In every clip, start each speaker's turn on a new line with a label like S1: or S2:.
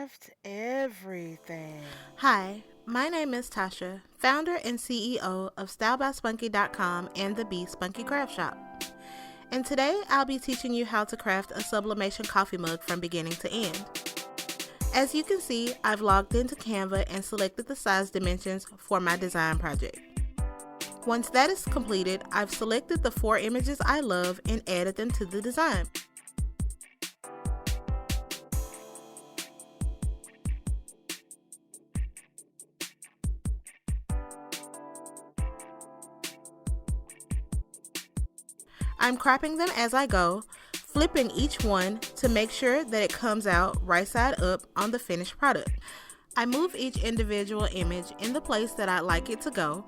S1: craft everything.
S2: Hi, my name is Tasha, founder and CEO of StyleBySpunky.com and the Bee Spunky Craft Shop. And today I'll be teaching you how to craft a sublimation coffee mug from beginning to end. As you can see, I've logged into Canva and selected the size dimensions for my design project. Once that is completed, I've selected the 4 images I love and added them to the design. I'm cropping them as I go, flipping each one to make sure that it comes out right side up on the finished product. I move each individual image in the place that I'd like it to go,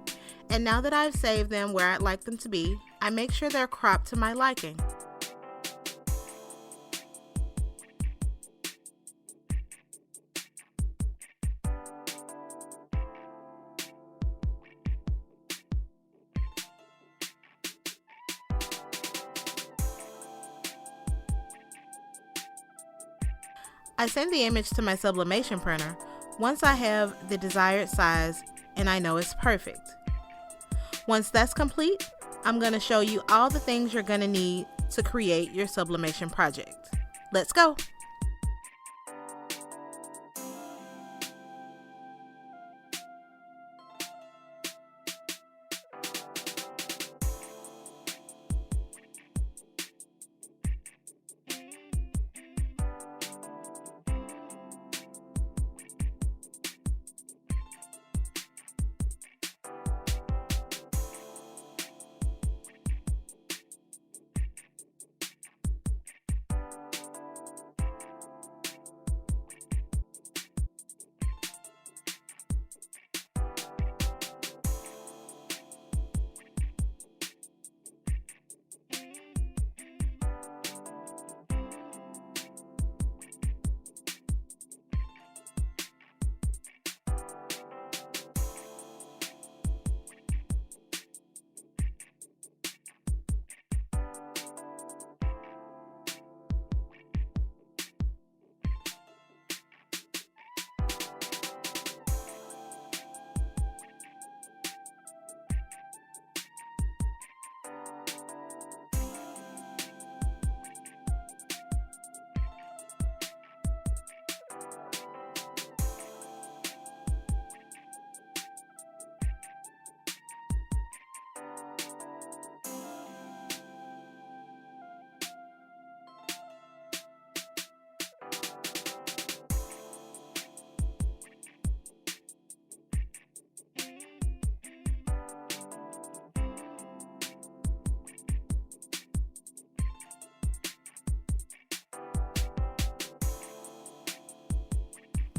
S2: and now that I've saved them where I'd like them to be, I make sure they're cropped to my liking. I send the image to my sublimation printer once I have the desired size and I know it's perfect. Once that's complete, I'm going to show you all the things you're going to need to create your sublimation project. Let's go!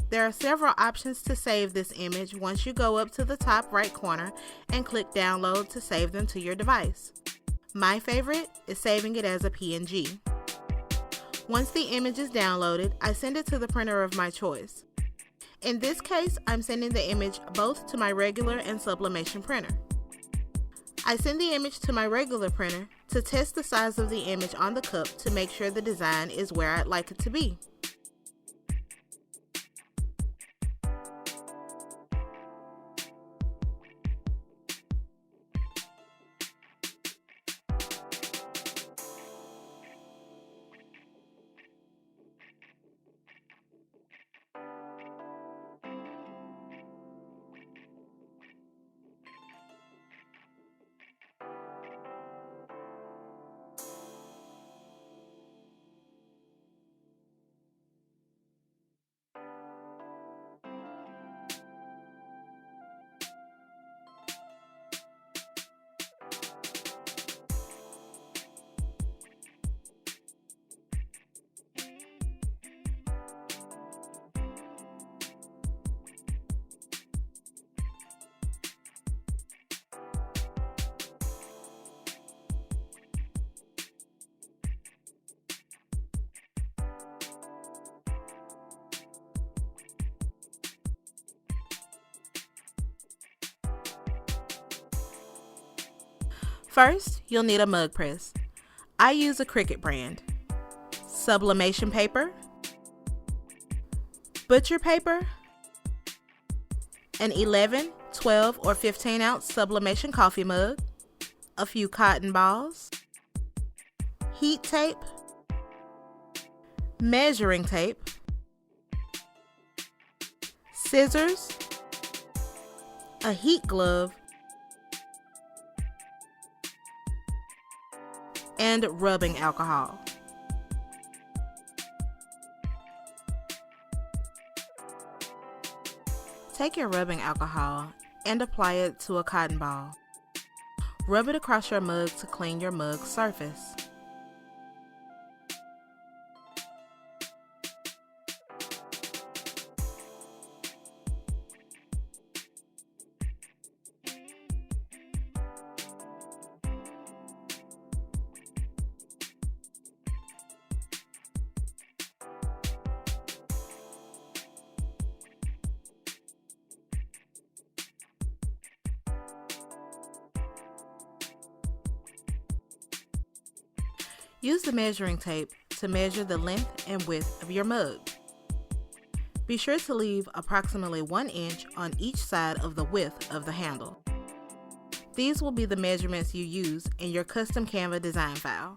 S2: There are several options to save this image once you go up to the top right corner and click download to save them to your device. My favorite is saving it as a PNG. Once the image is downloaded, I send it to the printer of my choice. In this case, I'm sending the image both to my regular and sublimation printer. I send the image to my regular printer to test the size of the image on the cup to make sure the design is where I'd like it to be. First, you'll need a mug press. I use a Cricut brand, sublimation paper, butcher paper, an 11, 12, or 15 ounce sublimation coffee mug, a few cotton balls, heat tape, measuring tape, scissors, a heat glove, and rubbing alcohol. Take your rubbing alcohol and apply it to a cotton ball. Rub it across your mug to clean your mug's surface. Use the measuring tape to measure the length and width of your mug. Be sure to leave approximately 1 inch on each side of the width of the handle. These will be the measurements you use in your custom Canva design file.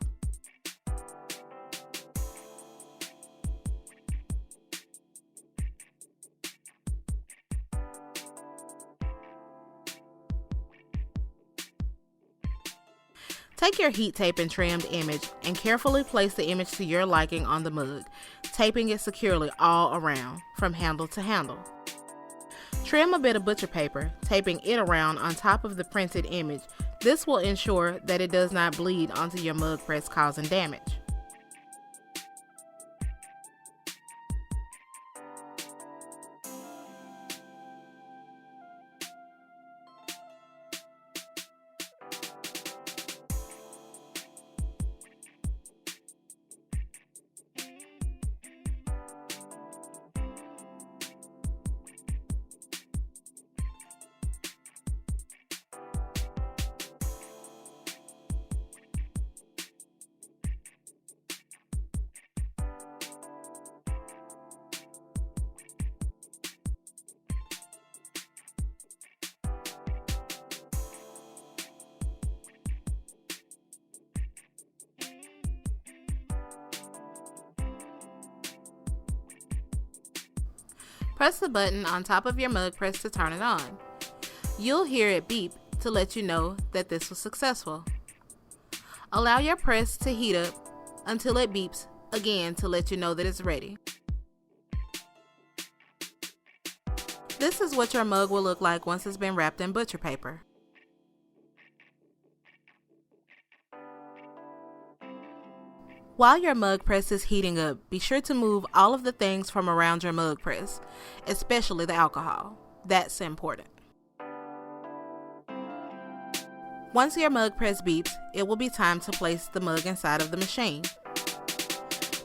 S2: Take your heat tape and trimmed image and carefully place the image to your liking on the mug, taping it securely all around, from handle to handle. Trim a bit of butcher paper, taping it around on top of the printed image. This will ensure that it does not bleed onto your mug press, causing damage. Press the button on top of your mug press to turn it on. You'll hear it beep to let you know that this was successful. Allow your press to heat up until it beeps again to let you know that it's ready. This is what your mug will look like once it's been wrapped in butcher paper. While your mug press is heating up, be sure to move all of the things from around your mug press, especially the alcohol. That's important. Once your mug press beeps, it will be time to place the mug inside of the machine.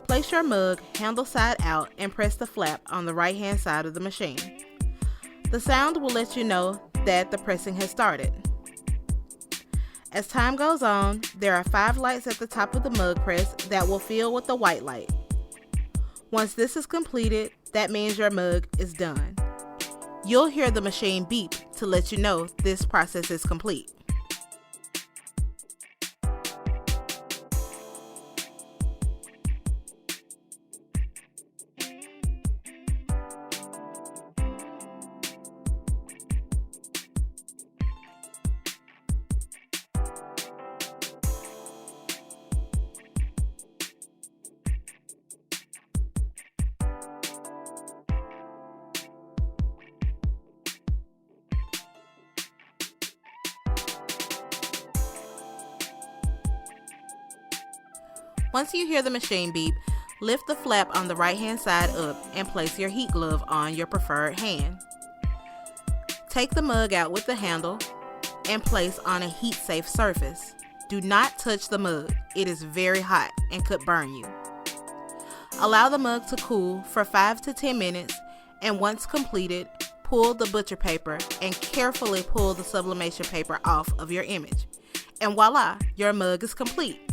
S2: Place your mug handle side out and press the flap on the right hand side of the machine. The sound will let you know that the pressing has started. As time goes on, there are 5 lights at the top of the mug press that will fill with the white light. Once this is completed, that means your mug is done. You'll hear the machine beep to let you know this process is complete. Once you hear the machine beep, lift the flap on the right hand side up and place your heat glove on your preferred hand. Take the mug out with the handle and place on a heat safe surface. Do not touch the mug. It is very hot and could burn you. Allow the mug to cool for 5 to 10 minutes, and once completed, pull the butcher paper and carefully pull the sublimation paper off of your image. And voila, your mug is complete.